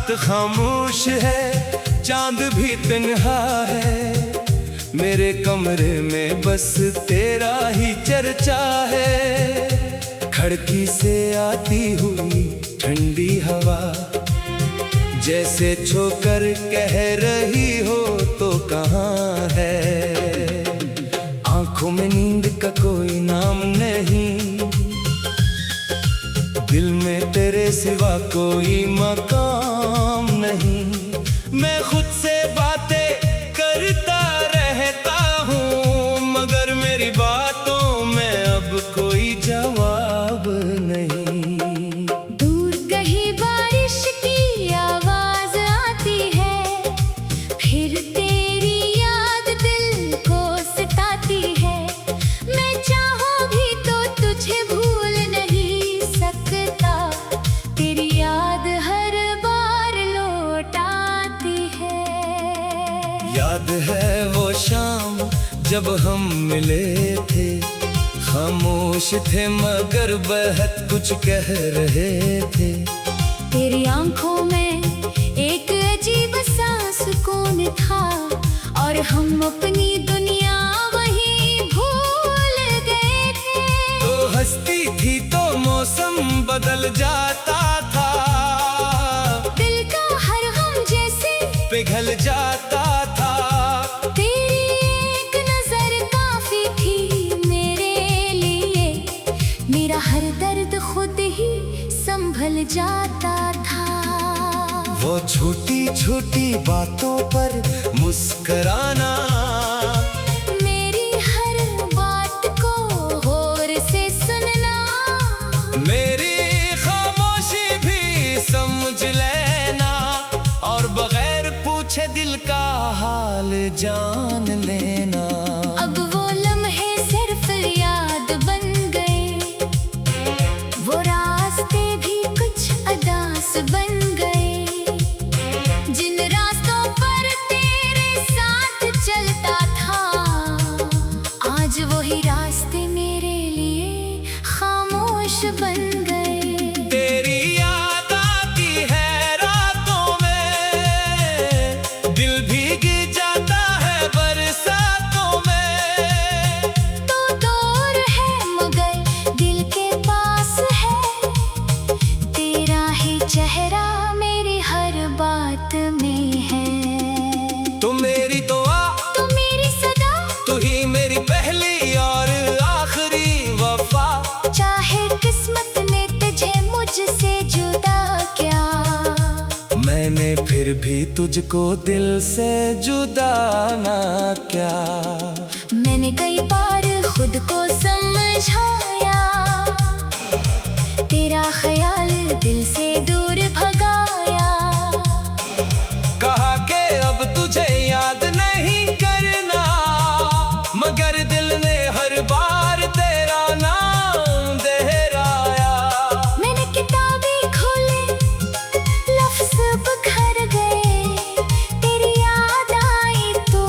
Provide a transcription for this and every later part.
रात खामोश है, चांद भी तन्हा है। मेरे कमरे में बस तेरा ही चर्चा है। खिड़की से आती हुई ठंडी हवा जैसे छोकर कह रही हो तो कहाँ है। आंखों में नींद का कोई नाम नहीं, दिल में तेरे सिवा कोई मकाम नहीं। मैं खुद से बातें करता रहता हूँ, मगर मेरी बातों में अब कोई जवाब नहीं। दूर कहीं बारिश की आवाज आती है, फिर तेरी याद दिल को सताती है। मैं चाहूं भी तो तुझे भूल नहीं सकता, तेरी याद हर बार लौट आती है। याद है वो शाम जब हम मिले थे, खामोश थे मगर बहुत कुछ कह रहे थे। तेरी आंखों में एक अजीब सा सुकून था, और हम अपनी दुनिया वहीं भूल गए थे। तो हंसती थी तो मौसम बदल जाता था, दिल का हर गम जैसे पिघल जाता था। तेरी एक नजर काफी थी मेरे लिए, मेरा हर दर्द खुद ही संभल जाता था। वो छोटी छोटी बातों पर मुस्कुराना, मेरी हर बात को गौर से सुनना, मेरी खामोशी भी समझ लेना, और बगैर पूछे दिल का हाल जान लेना। अब वो लम्हे सिर्फ याद बन गए, वो रास्ते भी कुछ अदास बन गए। जिन रास्तों पर तेरे साथ चलता था, आज वही रास्ते मेरे लिए खामोश बन गए। तेरी याद आती है रातों में, दिल भीग जाता है बरसातों में। तो दूर है मगर दिल के पास है, तेरा ही चेहरा मेरी हर बात में है। तू मेरी दुआ, तू मेरी सदा, तू ही मेरी पहली और आखिरी वफा। चाहे किस्मत ने तुझे मुझसे जुदा क्या, मैंने फिर भी तुझको दिल से जुदा ना क्या। मैंने कई बार खुद को समझाया, तेरा ख्याल दिल से दूर भगाया। कहा कि अब तुझे याद नहीं करना, मगर दिल ने हर बार तेरा नाम दोहराया। मैंने किताबें खोले, लफ्ज़ बिखर गए, तेरी याद आई तो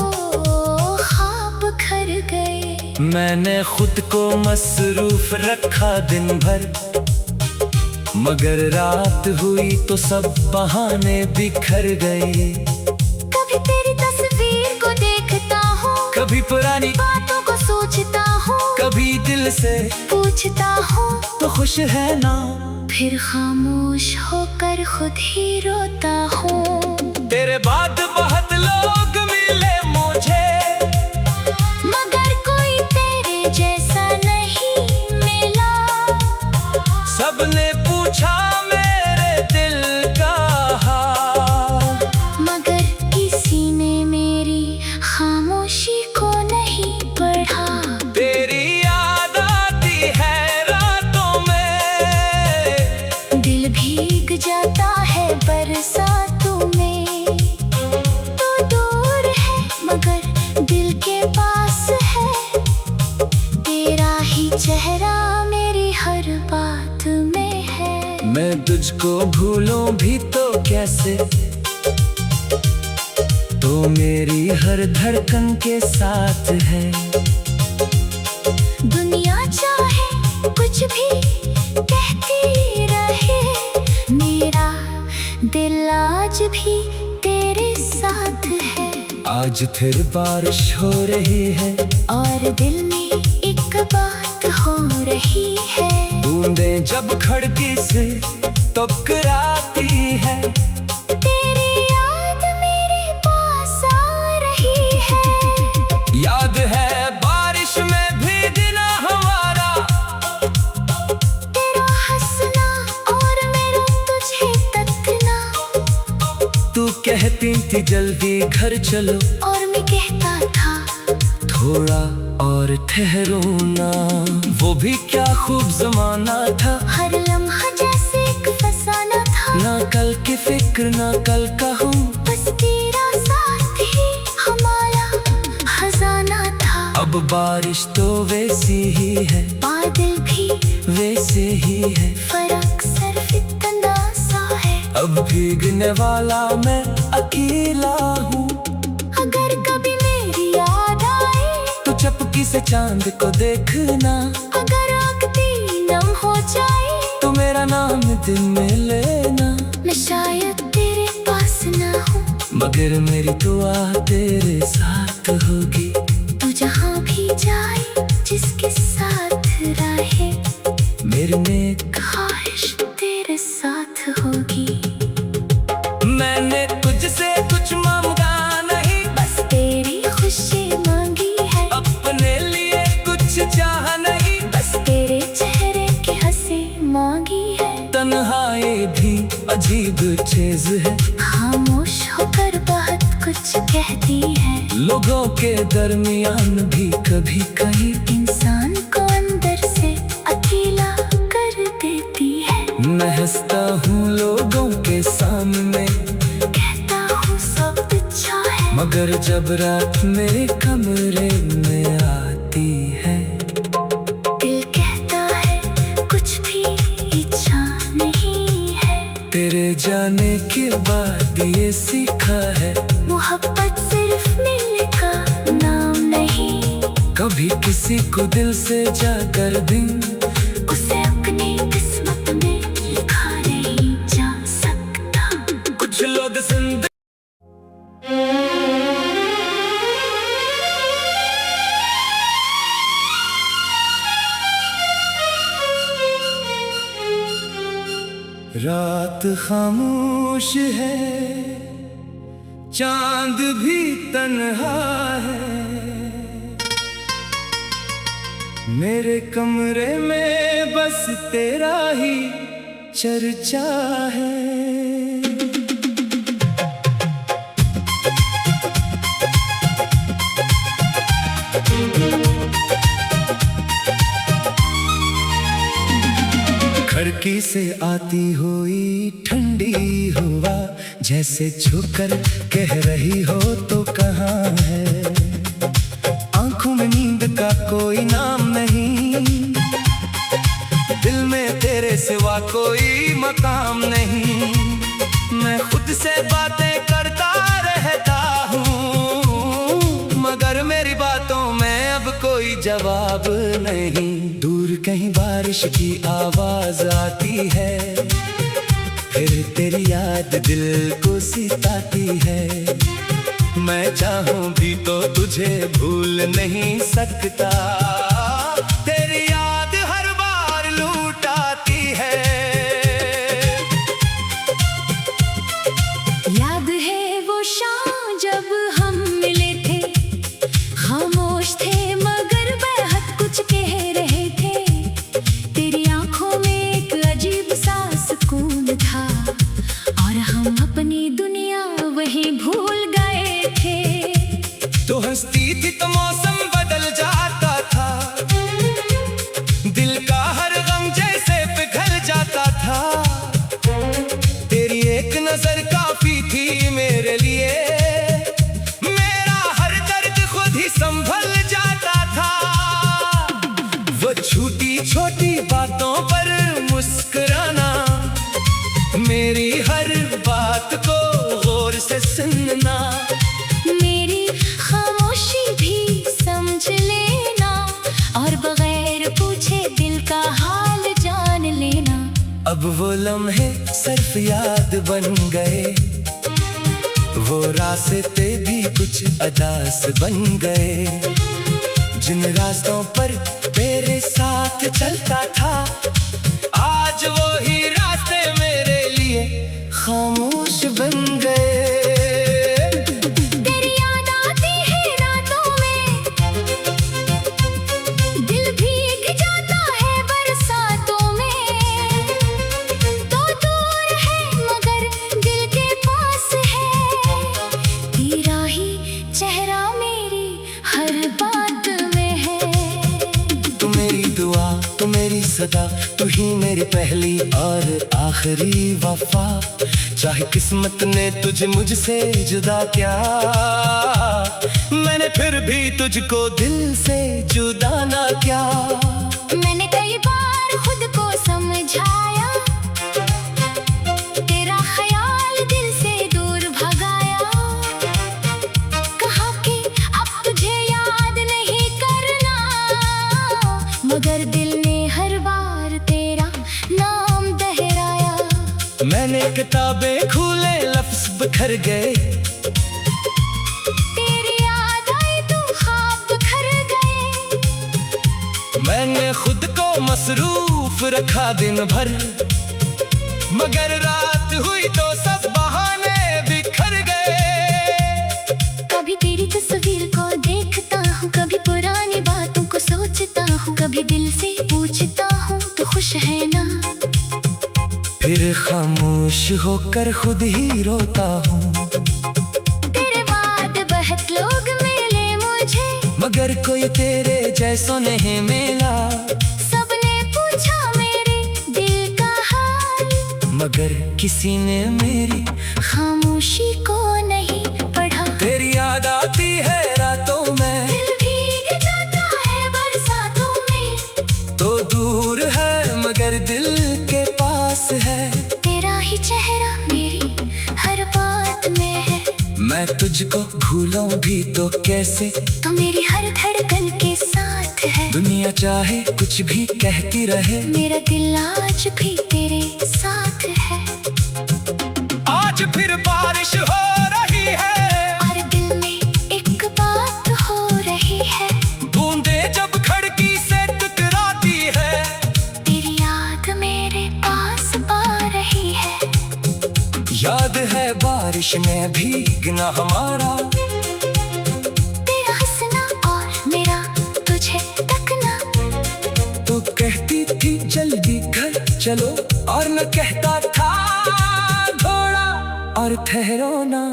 ख्वाब खर गए। मैंने खुद को मसरूफ रखा दिन भर, मगर रात हुई तो सब बहाने बिखर गए। कभी तेरी तस्वीर को देखता हूँ, कभी पुरानी बातों को सोचता हूँ, कभी दिल से पूछता हूँ तो खुश है ना, फिर खामोश होकर खुद ही रोता हूँ। तेरे बाद बहुत लोग मिले मुझे, मगर कोई तेरे जैसा नहीं मिला। सबने पूछा मेरे दिल का हाल, मगर किसी ने मेरी खामोशी को नहीं पढ़ा। तेरी याद आती है रातों में, दिल भीग जाता है बरसातों में। तो दूर है मगर दिल के पास है, तेरा ही चेहरा मेरी हर बात में है। मैं तुझको भूलूं भी तो कैसे, तो मेरी हर धड़कन के साथ है। दुनिया चाहे कुछ भी कहती रहे, मेरा दिल आज भी तेरे साथ है। आज फिर बारिश हो रही है और दिल में एक बात हो रही है। बूंदें जब खिड़की से टकराती है, तेरी याद मेरे पास आ रही है। याद है बारिश में भीगना हमारा, तेरा हंसना और मेरा तुझे तकना। तू कहती थी जल्दी घर चलो, और मैं कहता था थोड़ा और ठहरो ना। वो भी क्या खूब जमाना था, हर लम्हा जैसे एक फसाना था। ना कल की फिक्र ना कल का हूँ, बस तेरा साथ ही हमारा खजाना था। अब बारिश तो वैसी ही है, बादल भी वैसे ही है, फर्क सिर्फ इतना सा है। अब भीगने वाला मैं अकेला हूँ। अगर कभी मेरी याद आए तो चपकी से चांद को देखना, अगर आँखें नम हो जाए तो मेरा नाम दिल में लेना। मैं शायद तेरे पास ना हूँ, मगर मेरी दुआ तेरे साथ होगी। तू जहाँ भी जाए जिसके साथ रहे, मेरी नेक ख्वाहिश तेरे साथ होगी। मैंने तुझसे कुछ मांगा नहीं, बस तेरी खुशी मांगी है। अपने लिए कुछ चाह नहीं, बस तेरे चेहरे की हंसी मांगी है। तन्हाई भी अजीब चीज है, खामोश होकर बहुत कुछ कहती है। लोगों के दरमियान भी कभी कहीं इंसान को अंदर से अकेला कर देती है। मैं हंसता हूँ लोगों के सामने, कहता हूँ सब अच्छा है, मगर जब रात मेरे कमरे में आती है, दिल कहता है कुछ भी इच्छा नहीं है। तेरे जाने के बाद ये सीखा है, मोहब्बत सिर्फ मिलने का नाम नहीं। कभी किसी को दिल से जाकर दिन उसे अपनी किस्मत में लिखा नहीं जा सकता। कुछ लोग जिंदगी रात खामोश है, चांद भी तन्हा है, मेरे कमरे में बस तेरा ही चर्चा है। खिड़की से आती हुई ठंडी हवा, जैसे छूकर कह रही हो तो कहाँ है। आंखों में नींद का कोई नाम नहीं, दिल में तेरे सिवा कोई मकाम नहीं। मैं खुद से बातें करता रहता हूँ, मगर मेरी बातों में अब कोई जवाब नहीं। दूर कहीं बारिश की आवाज आती है, फिर तेरी याद दिल को सिताती है। मैं चाहूं भी तो तुझे भूल नहीं सकता, तेरी याद हर बार लूट आती है। याद है वो शाम जब हम मिले थे, खामोश थे मगर बेहद कुछ कह रहे थे। तेरी आंखों में एक अजीब सा सुकून था, और हम अपनी दुनिया वहीं भूल गए थे। तो हंसती थी तो मौसम बदल जाता था, दिल का हर गम जैसे पिघल जाता था। तेरी एक नजर काफी थी मेरे लिए, मेरा हर दर्द खुद ही संभल जाता था। वो छोटी छोटी बातों पर मुस्कुराना, मेरी हर बात को गौर से सुनना, मेरी खामोशी भी समझ लेना, और बगैर पूछे दिल का हाल जान लेना। अब वो लम्हे सिर्फ याद बन गए, वो रास्ते भी कुछ अदास बन गए। जिन रास्तों पर तेरे साथ चलता था, आज वो ही रास्ते मेरे लिए खामोश बन गए। तेरी याद आती है रातों में, दिल भीग जाता है बरसातों में। तो दूर है मगर दिल के पास है, तेरा ही चेहरा मेरी हर बात में है। तू मेरी दुआ, तू मेरी सदा, तू ही मेरी पहली और आखिरी वफा। चाहे किस्मत ने तुझे मुझसे जुदा किया, मैंने फिर भी तुझको दिल से जुदा ना किया। मैंने कई बार खुद को समझाया, तेरा ख्याल दिल से दूर भगाया। कहा कि अब तुझे याद नहीं करना, मगर दिल ने हर बार तेरा नाम दोहराया। मैंने किताबें खोले, लफ्ज बिखर गए, तेरी याद आई तो ख्वाब बिखर गए। मैंने खुद को मसरूफ रखा दिन भर, मगर रात हुई तो सब बहाने बिखर गए। कभी तेरी तस्वीर को देखता हूँ, कभी पुरानी बातों को सोचता हूँ, कभी दिल से पूछता हूँ तो खुश है ना। फिर खामोश होकर खुद ही रोता हूँ। तेरे बाद बहुत लोग मिले मुझे, मगर कोई तेरे जैसो नहीं मिला। सबने पूछा मेरे दिल का हाल, मगर किसी ने मेरी खामोशी को नहीं पढ़ा। तेरी याद आती है रातों में, दिल भीग जाता है बरसातों में। तो दूर है मगर दिल के पास है। तेरा ही चेहरा मेरी हर बात में है। मैं तुझको भूलूं भी तो कैसे, तो मेरी हर धड़कन के साथ है। दुनिया चाहे कुछ भी कहती रहे, मेरा दिल आज भी तेरे साथ है। आज फिर बारिश हो रही है, और दिल में एक बात हो रही है। बूंदे जब खिड़की से टकराती है, तेरी याद मेरे पास आ रही है। याद है बारिश में भीगना हमारा, तेरा हंसना और मेरा तुझे तकना। तो कहती थी जल्दी घर चलो, और मैं कहता था थोड़ा और ठहरो ना।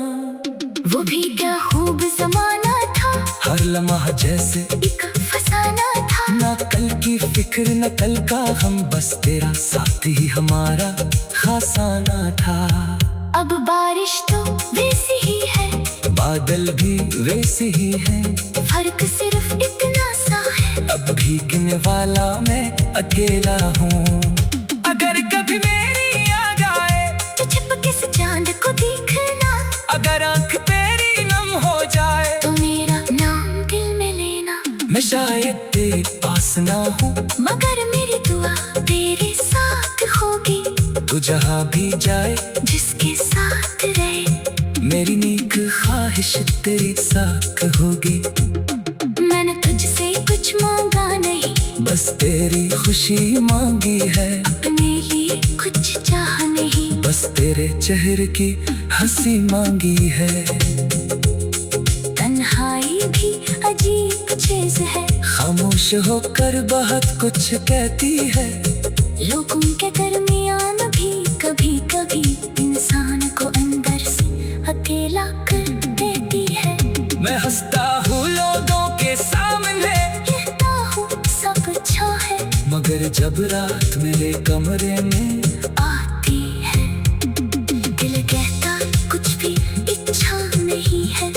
वो भी क्या खूब जमाना था, हर लम्हा जैसे एक फसाना था। ना कल की फिक्र न कल का गम, बस तेरा साथ ही हमारा खासाना था। अब बारिश तो वैसी ही है, बादल भी वैसे ही है, फर्क सिर्फ इतना सा है। अब भीगने वाला मैं अकेला हूँ। अगर कभी मेरी याद आए तो चिपके से चांद को देखना, अगर आंख तेरी नम हो जाए तो मेरा नाम दिल में लेना। मैं शायद तेरे पास ना हूँ, मगर मेरी दुआ तेरे साथ होगी। तू जहाँ भी जाए जिसके साथ रहे, मेरी नेक ख्वाहिश तेरी साथ होगी। मैंने तुझसे कुछ मांगा नहीं, बस तेरी खुशी मांगी है। अपने लिए कुछ चाह नहीं, बस तेरे चेहरे की हंसी मांगी है। तन्हाई भी अजीब चीज है, खामोश होकर बहुत कुछ कहती है। लोगों के दरमियान भी कभी कभी इंसान को अंदर से अकेला कर देती है। मैं हंसता हूँ लोगों के सामने, कहता हूँ सब अच्छा है, मगर जब रात मेरे कमरे में आती है, दिल कहता कुछ भी इच्छा नहीं है।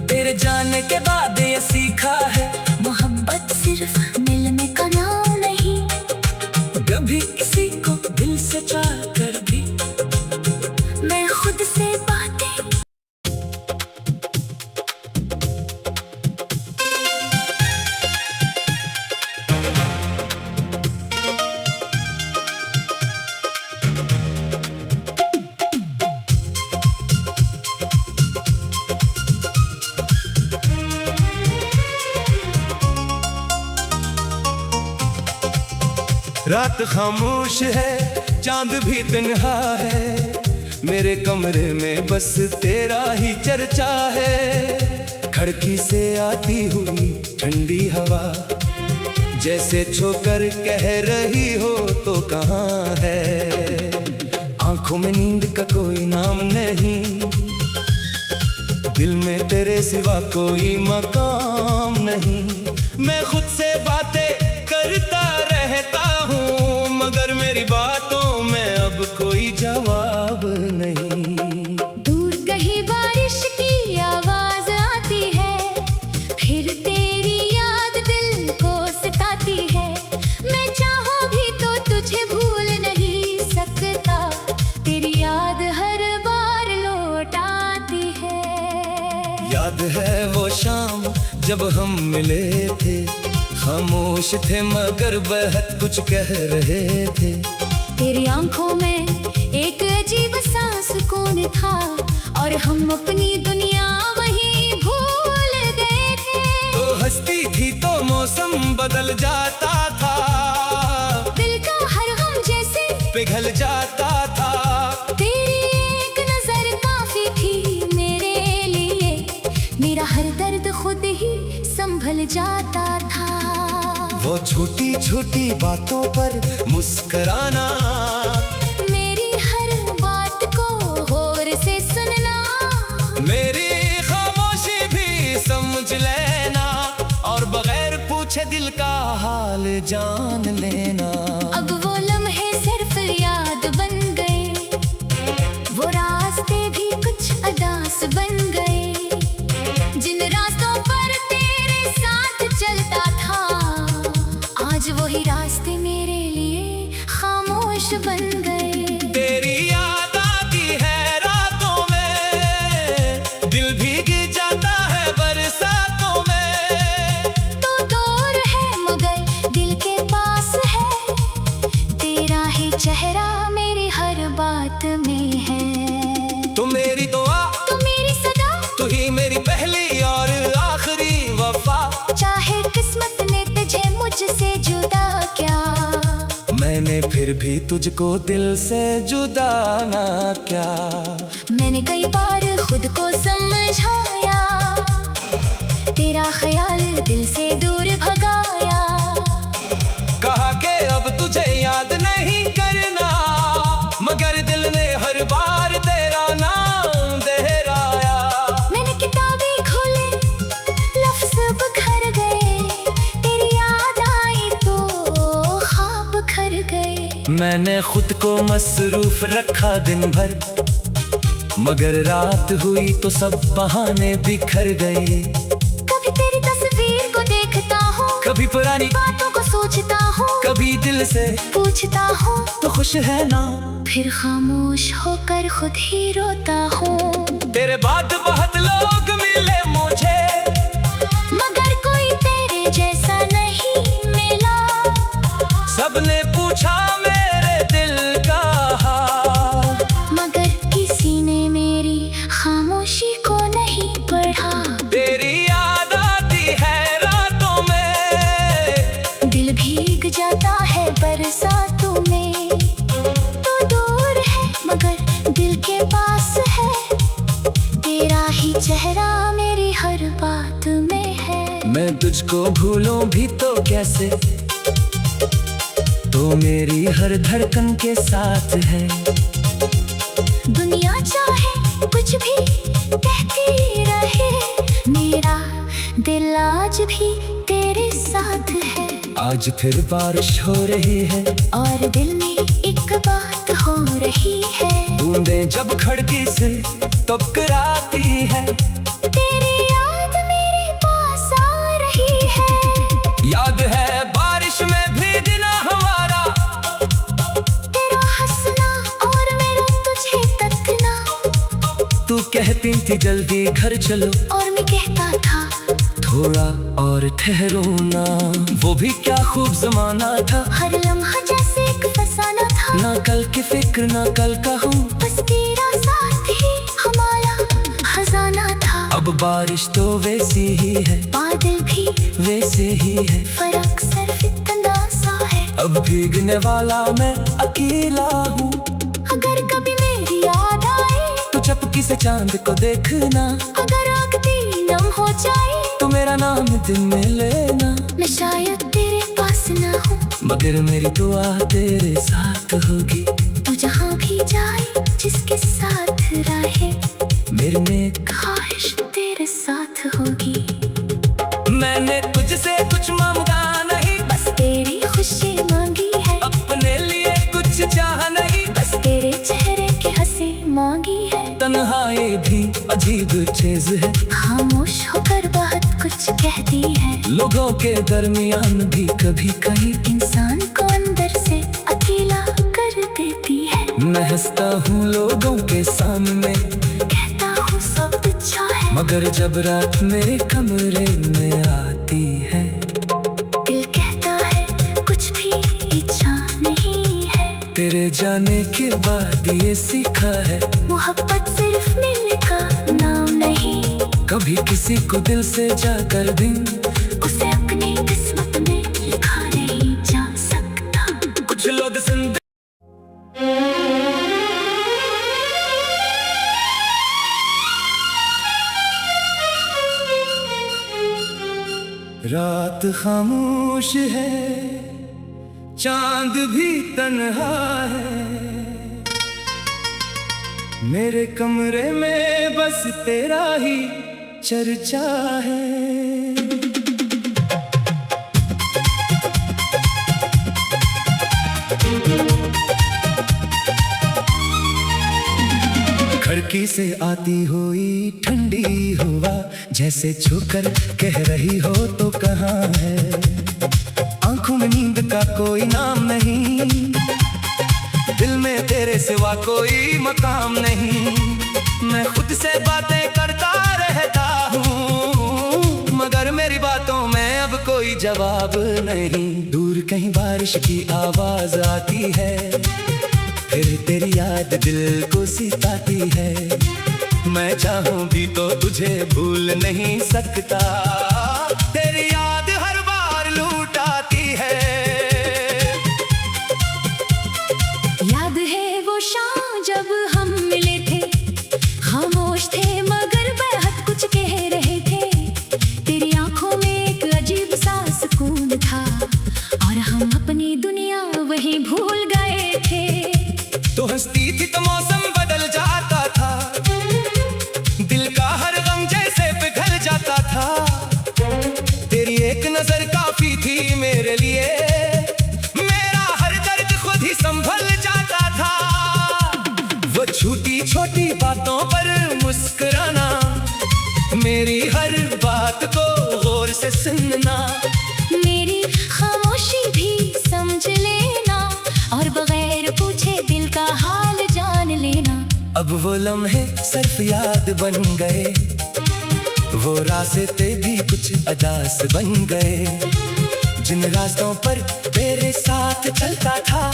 तेरे जाने के बाद ये सीखा है, मोहब्बत सिर्फ मिलने का नाम नहीं, कभी किसी को दिल से चाह कर भी मैं खुद से बातें। रात खामोश है, चांद भी तन्हा है, मेरे कमरे में बस तेरा ही चर्चा है। खिड़की से आती हुई ठंडी हवा, जैसे छोकर कह रही हो तो कहाँ है। आंखों में नींद का कोई नाम नहीं, दिल में तेरे सिवा कोई मकाम नहीं। मैं खुद से बातें करता रहता हूँ, मगर मेरी बातों में अब कोई जवाब नहीं। दूर कहीं बारिश की आवाज आती है, फिर तेरी याद दिल को सताती है। मैं चाहूं भी तो तुझे भूल नहीं सकता, तेरी याद हर बार लौट आती है। याद है वो शाम जब हम मिले थे, खामोश थे मगर बहुत कुछ कह रहे थे। तेरी आंखों में एक अजीब सा सुकून था, और हम अपनी दुनिया वहीं भूल गए थे। तो हंसती थी तो मौसम बदल जाता था, दिल का हर गम जैसे पिघल जाता था। तेरी एक नजर काफी थी मेरे लिए, मेरा हर दर्द खुद ही संभल जाता था। वो छोटी छोटी बातों पर मुस्कुराना, मेरी हर बात को गौर से सुनना, मेरी खामोशी भी समझ लेना, और बगैर पूछे दिल का हाल जान लेना। अब वो लम्हे सिर्फ याद बन गए, वो रास्ते भी कुछ अदास बन गए। जिन रास्तों पर तेरे साथ चलता था, आज वही रास्ते मेरे लिए खामोश बन गए। तेरी याद आती है रातों में, दिल भीग जाता है बरसातों में। तो दूर है मगर दिल के पास है, तेरा ही चेहरा मेरी हर बात में है। तो मेरी दुआ, तू मेरी सदा, तू ही मेरी पहली और आखिरी वफा। चाहे किस्मत ने तुझे मुझसे जुदा क्या, मैंने फिर भी तुझको दिल से जुदा ना क्या। मैंने कई बार खुद को समझाया, तेरा ख्याल दिल से दूर भगाया। कहा कि अब तुझे याद नहीं करना, मगर दिल ने हर बार तेरा नाम दोहराया। मैंने किताबें खोले, लफ्ज़ बिखर गए, तेरी याद आई तो ख्वाब खर गए। मैंने खुद को मसरूफ रखा दिन भर, मगर रात हुई तो सब बहाने बिखर गए। कभी तेरी तस्वीर को देखता हूँ, कभी पुरानी बातों को सोचता हूँ, कभी दिल से पूछता हूँ तो खुश है ना, फिर खामोश होकर खुद ही रोता हूँ। तेरे बाद बहुत लोग मिले मुझे, मगर कोई तेरे जैसा नहीं मिला। सबने पूछा मेरे दिल का हाल, मगर किसी ने मेरी खामोशी को नहीं पढ़ा। तेरी याद आती है रातों में, दिल भीग जाता है बरसातों में। तो दूर है मगर दिल के पास है, तेरा ही चेहरा मेरी हर बात में है। मैं तुझको भूलूं भी तो कैसे, तो मेरी हर धड़कन के साथ है। दुनिया चाहे कुछ भी कहती रहे, मेरा दिल आज भी तेरे साथ है। आज फिर बारिश हो रही है, और दिल में एक बात हो रही है। बूंदें जब खिड़की से टकराती है, तेरी याद मेरे पास आ रही है। याद है बारिश में भीगना हमारा, तेरा हंसना और मेरा तुझे तकना। तू कहती थी जल्दी घर चलो, और मैं कहता था थोड़ा और ठहरो ना। वो भी क्या खूब जमाना था, हर लम्हा जैसे एक फसाना था। ना कल की फिक्र ना कल का हूँ, बस तेरा साथ ही हमारा खजाना था। अब बारिश तो वैसी ही है, बादल भी वैसे ही है। फर्क सिर्फ इतना सा है। अब भीगने वाला मैं अकेला हूँ। अगर कभी मेरी याद आए तो चुपकी से चांद को देखना, अगर आँख भी नम हो जाए तो मेरा नाम दिल में लेना। मैं शायद तेरे पास ना हूँ, मगर मेरी दुआ तेरे साथ होगी। तू जहाँ भी जाए जिसके साथ रहे, मेरी नेक ख्वाहिश तेरे साथ होगी। मैंने तुझसे कुछ मांगा नहीं, बस तेरी खुशी मांगी है। अपने लिए कुछ चाहा नहीं, बस तेरे चेहरे की हंसी मांगी है। तन्हाई भी अजीब चीज है, खामोश होकर बहुत कुछ कहती है। लोगों के दरमियान भी कभी कहीं इंसान को अंदर से अकेला कर देती है। मैं हंसता हूँ लोगों के सामने, कहता हूँ सब अच्छा है, मगर जब रात मेरे कमरे में आती है, दिल कहता है कुछ भी इच्छा नहीं है। तेरे जाने के बाद ये सीखा है, मोहब्बत सिर्फ मिलने का नाम नहीं, कभी किसी को दिल से जाकर दिन उसे अपनी किस्मत में लिखा नहीं जा सकता। कुछ लोग जिंदगी रात खामोश है, चांद भी तन्हा है, मेरे कमरे में बस तेरा ही चर्चा है। खिड़की से आती हुई ठंडी हवा जैसे छूकर कह रही हो तो कहाँ है। आंखों में नींद का कोई नाम नहीं, दिल में तेरे सिवा कोई मकाम नहीं। मैं खुद से बातें करता रहता हूँ, मगर मेरी बातों में अब कोई जवाब नहीं। दूर कहीं बारिश की आवाज आती है, फिर तेरी याद दिल को सिताती है। मैं चाहूं भी तो तुझे भूल नहीं सकता, तेरी याद हर बार लूट आती है। याद है वो शाम जब हम मिले थे, खामोश थे मगर बेहद कुछ कह रहे थे। तेरी आंखों में एक अजीब सा सुकून था, और हम अपनी दुनिया वहीं भूल गए थे। तो हंसती थी तो मौसम बदल जाता था, दिल का हर गम जैसे पिघल जाता था। तेरी एक नजर काफी थी मेरे लिए, मेरा हर दर्द खुद ही संभल जाता था। वो छोटी छोटी बातों पर मुस्कुराना, मेरी हर बात को गौर से सुनना, मेरी खामोशी भी समझ लेना, और बगैर पूछे दिल का हाल जान लेना। अब वो लम्हे सिर्फ याद बन गए, वो रास्ते भी कुछ अदास बन गए। जिन रास्तों पर तेरे साथ चलता था,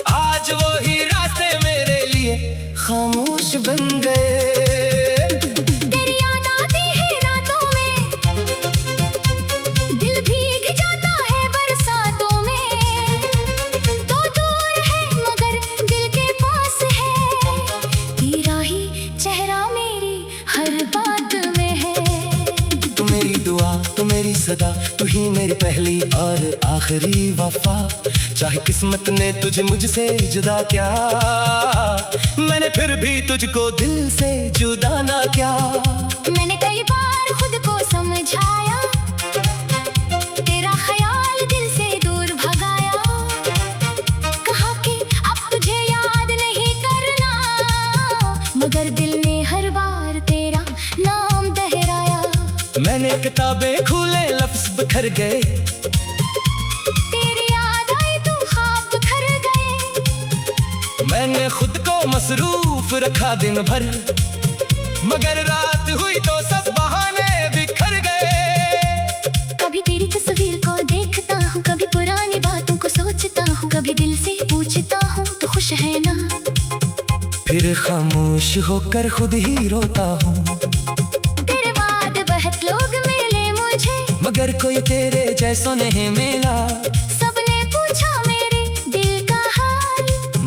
आज वो ही रास्ते मेरे लिए खामोश बन गए। तेरी याद आती है रातों में, दिल भीग जाता है बरसातों में। तो दूर है मगर दिल के पास है, तेरा ही चेहरा मेरी हर बात में है। तू मेरी दुआ, तू मेरी सदा, तू ही मेरी पहली और आखिरी वफा। चाहे किस्मत ने तुझे मुझसे जुदा किया, मैंने फिर भी तुझको दिल से जुदा ना किया। मैंने कई बार खुद को समझाया, तेरा ख्याल दिल से दूर भगाया। कहा कि अब तुझे याद नहीं करना, मगर दिल ने हर बार तेरा नाम दोहराया। मैंने किताबें खोले, लफ्ज बिखर गए, तेरी याद आई तो ख्वाब बिखर गए। मैंने खुद को मसरूफ रखा दिन भर, मगर रात हुई तो सब बहाने बिखर गए। कभी तेरी तस्वीर को देखता हूँ, कभी पुरानी बातों को सोचता हूँ, कभी दिल से पूछता हूँ तो खुश है ना। फिर खामोश होकर खुद ही रोता हूँ। तेरे बाद बहुत लोग मिले मुझे, मगर कोई तेरे जैसा नहीं मिला। सबने पूछा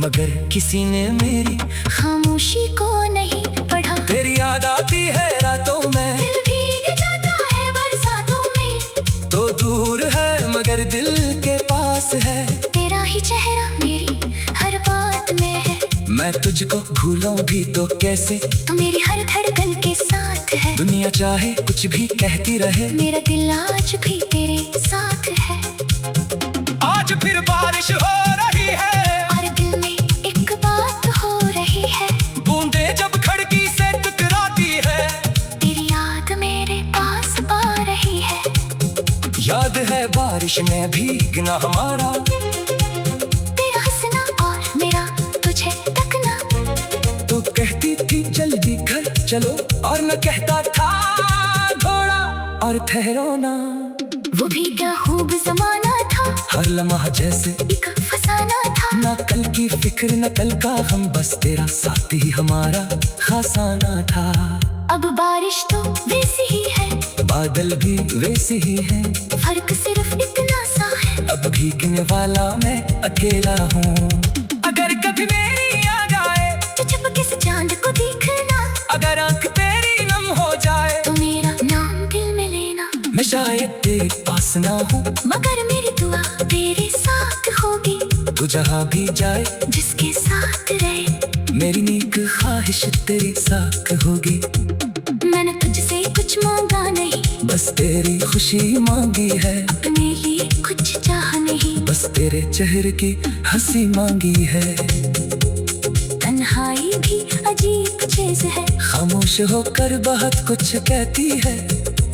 मगर किसी ने मेरी खामोशी को नहीं पढ़ा। तेरी याद आती है रातों में, दिल भीग जाता है बरसातों में। तो दूर है मगर दिल के पास है। तेरा ही चेहरा मेरी हर बात में है। मैं तुझको भूलूं भी तो कैसे, तू मेरी हर धड़कन के साथ है। दुनिया चाहे कुछ भी कहती रहे, मेरा दिल आज भी तेरे साथ है। आज फिर बारिश हो रही है और दिल में एक बात हो रही है। बूंदे जब खिड़की से टकराती है, तेरी याद मेरे पास आ रही है। याद है बारिश में भीगना हमारा, तेरा हंसना और मेरा तुझे तकना। तो कहती थी जल्दी घर चलो, और मैं कहता था थोड़ा और ठहरो ना। वो भी क्या खूब जमाना था, हर लम्हा जैसे एक फसाना था। ना कल की फिक्र न कल का हम, बस तेरा साथी हमारा खासाना था। अब बारिश तो वैसी ही है, बादल भी वैसे ही है, फर्क सिर्फ इतना सा है। अब भीगने वाला मैं अकेला हूँ। अगर कभी मेरी याद आए तो चुपके से चांद को देखना। अगर आंख तेरी नम हो जाए तो मेरा नाम दिल में लेना। मैं शायद तेरे पास ना हूँ, मगर मेरी दुआ तेरे साथ होगी। तू जहाँ भी जाए जिसके साथ रहे, मेरी नेक ख्वाहिश तेरे साथ होगी। मैंने तुझसे कुछ मांगा नहीं, बस तेरी खुशी मांगी है। अपने लिए कुछ चाह नहीं, बस तेरे चेहरे की हंसी मांगी है। तन्हाई भी अजीब चीज है, खामोश होकर बहुत कुछ कहती है।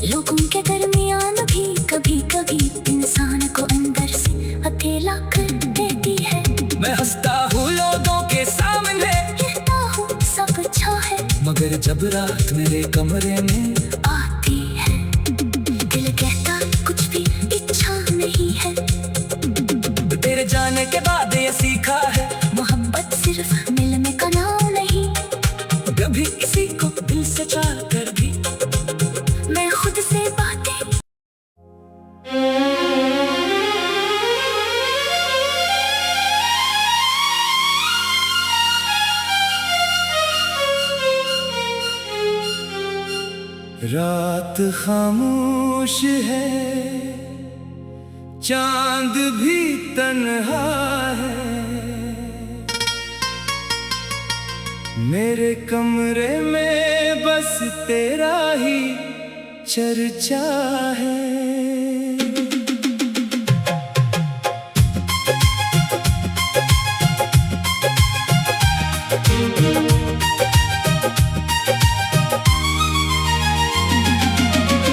लोगों के दरमियान भी कभी कभी इंसान को अंदर से अकेला कर देती है। मैं हंसता हूँ लोगों के सामने, कहता हूँ सब अच्छा है, मगर जब रात मेरे कमरे में आती है, दिल कहता कुछ भी इच्छा नहीं है। तेरे जाने के बाद ये सीखा है, मोहब्बत सिर्फ मिलने का नाम नहीं। कभी किसी को दिल से चाह कर भी मैं खुद से बातें रात खामोश है, चांद भी तन्हा है। मेरे कमरे में बस तेरा ही चर्चा है।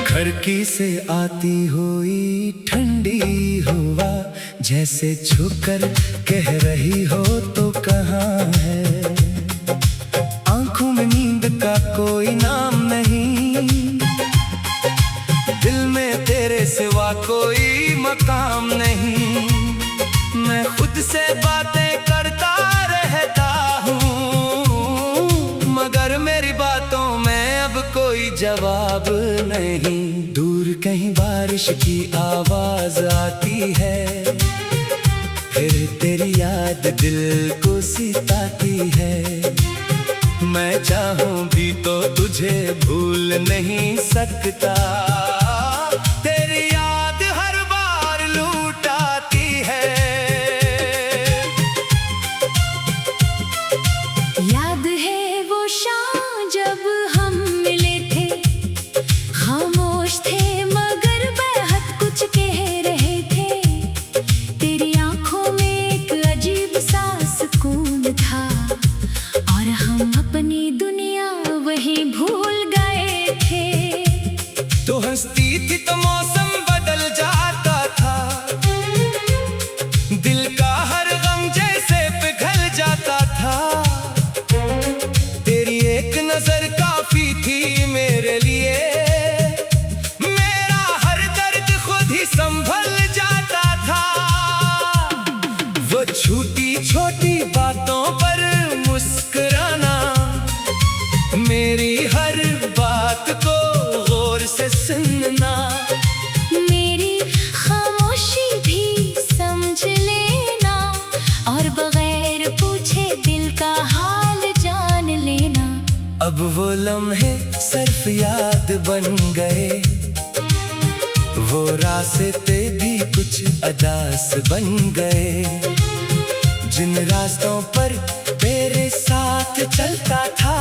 खिड़की से आती हुई ठंडी हवा, जैसे छूकर कह रही हो तो कहाँ है। आंखों में नींद का कोई नाम नहीं, दिल में तेरे सिवा कोई मकाम नहीं। मैं खुद से बातें करता रहता हूँ, मगर मेरी बातों में अब कोई जवाब नहीं। दूर कहीं बारिश की आवाज आती है, फिर तेरी याद दिल को सिताती है। मैं चाहूं भी तो तुझे भूल नहीं सकता, तेरी याद हर बार लूट आती है। याद है वो शाम जब हम मिले थे, खामोश थे मगर बेहद कुछ कह रहे थे। तेरी आंखों में एक अजीब सा सुकून था, और हम अपनी दुनिया वहीं भूल गए थे। तो हंसती सिर्फ याद बन गए, वो रास्ते भी कुछ अदास बन गए। जिन रास्तों पर तेरे साथ चलता था,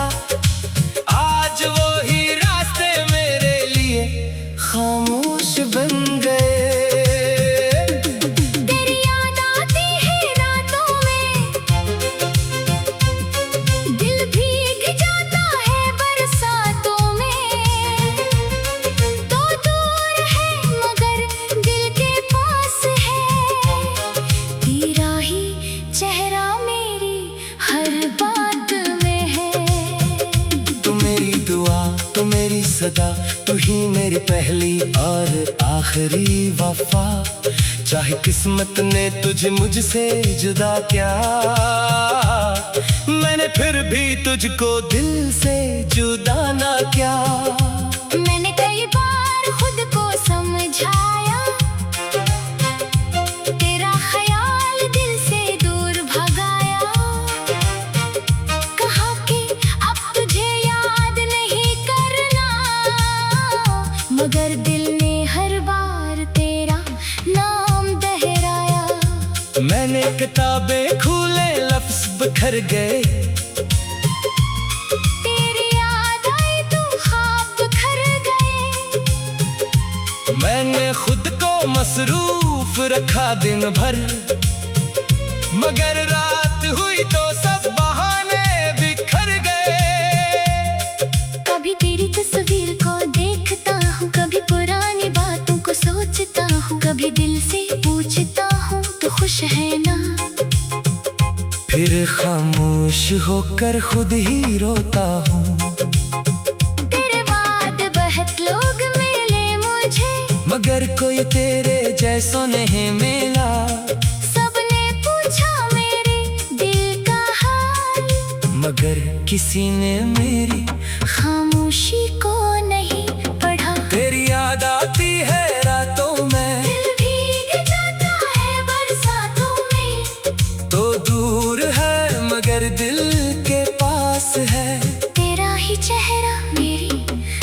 आज वो ही रास्ते मेरे लिए खामोश बन गए। तेरी याद आती है रातों में, दिल भीग जाता है बरसातों में। तो दूर है मगर दिल के पास है, तेरा ही चेहरा मेरी हर बात में है। तू मेरी दुआ, तू मेरी सदा, तू ही मेरी पहली और आखिरी वफा। चाहे किस्मत ने तुझे मुझसे जुदा किया, मैंने फिर भी तुझको दिल से जुदा ना किया। मैंने कई बार खुद को समझाया, तेरा ख्याल दिल से दूर भगाया। कहा कि अब तुझे याद नहीं करना, मगर दिल ने हर बार तेरा नाम दोहराया। मैंने किताबें खोले, लफ्ज बिखर गए, तेरी याद आई तो ख्वाब बिखर गए। मैंने खुद को मसरूफ रखा दिन भर, मगर रात हुई तो सब बहाने बिखर गए। कभी तेरी तस्वीर को देखता हूँ, कभी पुरानी बातों को सोचता हूँ, कभी दिल से पूछता हूँ तो खुश है ना। फिर खामोश होकर खुद ही रोता हूँ, तेरे बाद बहुत लोग मिले मुझे, मगर कोई तेरे जैसो नहीं मिला। सबने पूछा मेरे दिल का हाल, मगर किसी ने मेरी खामोशी को नहीं पढ़ा। तेरी याद आती है रातों में, दिल भीग जाता है बरसातों में। तो दूर है मगर दिल के पास है, तेरा ही चेहरा मेरी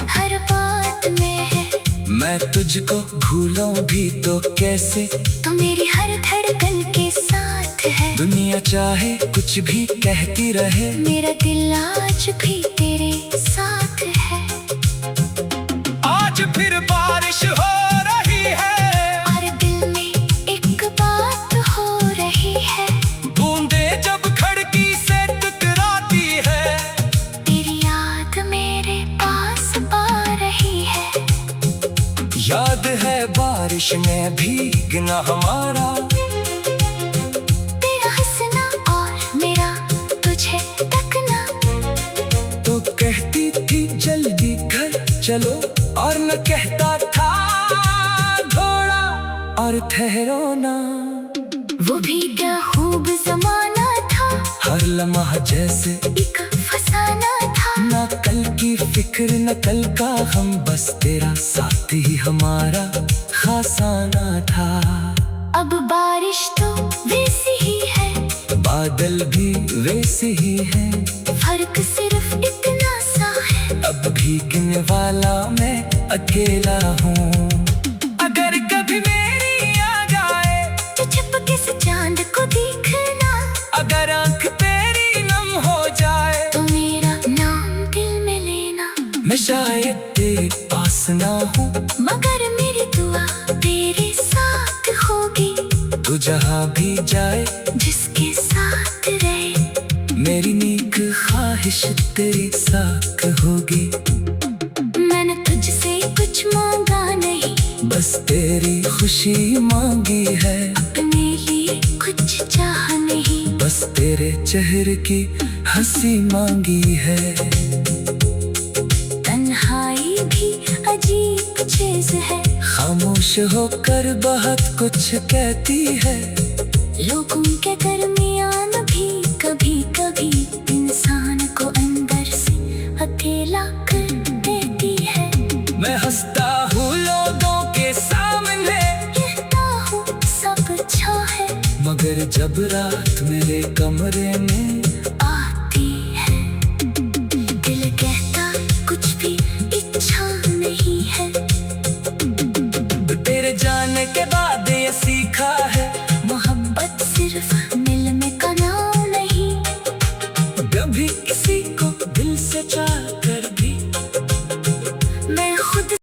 हर बात में है। मैं तुझको भूलूं भी तो कैसे, तो मेरी हर धड़कन के साथ है। दुनिया चाहे कुछ भी कहती रहे, मेरा दिल आज भी तेरे साथ है। आज फिर बारिश हो रही है, और दिल में एक बात हो रही है, बूंदें जब खिड़की से टकराती है, तेरी याद मेरे पास आ रही है। याद है बारिश में भीगना हमारा, तेरा हंसना और मेरा तुझे तकना। तो कहती थी जल्दी घर चलो, और न कहता था थोड़ा और ठहरो ना। वो भी क्या खूब जमाना था, हर लम्हा जैसे एक फसाना था। ना कल की फिक्र न कल का हम, बस तेरा साथ ही हमारा खासाना था। अब बारिश तो वैसी ही है, बादल भी वैसे ही है, फर्क सिर्फ इतना सा है। अब भीगने वाला मैं अकेला हूँ। अगर कभी मेरी आ जाए तो चुपके से चांद को देखना, अगर आंख तेरी नम हो जाए तो मेरा नाम दिल में लेना। मैं शायद तेरे पास ना हूँ, मगर मेरी दुआ तेरे साथ होगी। तू जहाँ भी जाए जिसके साथ रहे, मेरी नेक ख्वाहिश तेरी साथ होगी। मैंने तुझसे कुछ मांगा नहीं, बस तेरी खुशी मांगी है, अपने लिए कुछ चाह नहीं। बस तेरे चेहरे की हंसी मांगी है। तन्हाई भी अजीब चीज है, खामोश होकर बहुत कुछ कहती है। लोगों के दरमियान भी कभी कभी इंसान को अंदर से अकेला कर देती है। मैं हंसता हूँ लोगों के सामने, कहता हूँ सब अच्छा है, मगर जब रात मेरे कमरे में आती है, दिल कहता कुछ भी अच्छा नहीं है। तेरे जाने के बाद ये सीखा